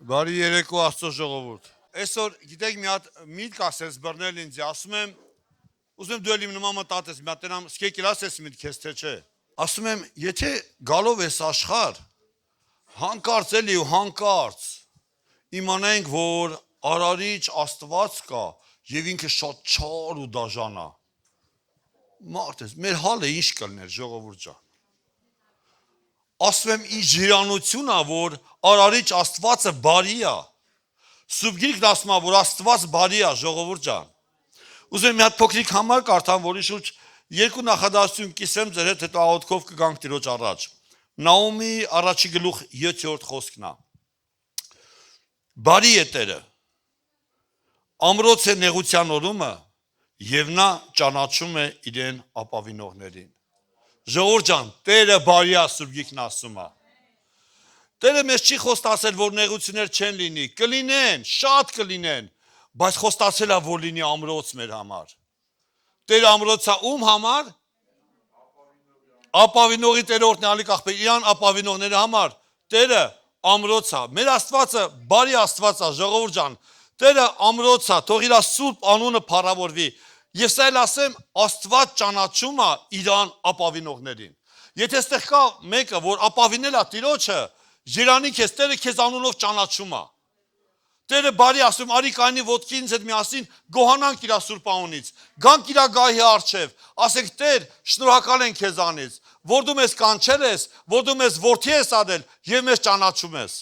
Բարի երեկո Աստծո ժողովուրդ։ Այսօր գիտեք մի հատ միտք ասես բռնել ինձ, ասում եմ, ուզում եմ դու էլ իմ նման մտածես, մի հատ տենամ սկեկել ասես միտքես թե չէ։ Ասում եմ, եթե գալով ես աշխարհ, հանկարծ էլի ու հանկարծ իմանայինք, որ արարիչ Աստված կա եւ ինքը շատ չար ու դաժան է։ Մարդ ես, մեր հալը ինչ կլներ ժողովուրդ ջան։ Ասում եմ ինչ ժիրանություն է, որ արարիչ Աստվածը բարի է։ Սուրբ Գիրքն ասում է, որ Աստված բարի է, ժողովուրդ ջան։ Ուզում եմ մի հատ փոքրիկ համար կարդամ, որի շուրջ երկու նախադասություն կիսեմ ձեր հետ, հետո աղոթքով կգանք Տիրոջ առաջ։ Նահումի առաջի գլուխ 7-րդ խոսքն է։ Բարի է Տերը։ Ամրոց է նեղության օրումը, եւ նա ճանաչում է իրեն ապավինողներին։ Ժողովուրդ ջան, Տերը բարի է, Սուրբ Գիրքն ասում է։ Տերը մեզ չի խոստացել, որ նեղություններ չեն լինի, կլինեն, շատ կլինեն, բայց խոստացել է, որ լինի ամրոց մեր համար։ Տերը ամրոցը ում համար։ Ապավինողի Տերը օրհնալի աղբեր, իրան ապավինողների համար Տերը ամրոց է։ Մեր Աստվածը բարի Աստված է, ժողովուրդ ջան։ Տերը ամրոց է, թող իր սուրբ անունը փառավորվի։ Ես այլ ասեմ, Աստված ճանաչում է իրան ապավինողներին։ Եթե այստեղ կա մեկը, որ ապավինել է Տիրոջը, Երանի քեզ, Տերը քեզ անունով ճանաչում է։ Տերը բարի ասում, արի կայնի ոտքի ինձ հետ միասին գոհանանք իր սուրբ անունից, գանք իր գահի առջև, ասենք Տեր, շնորհակալ ենք քեզանից, որ դու մեզ կանչել ես, որ դու մեզ որդի ես արել եւ մեզ ճանաչում ես։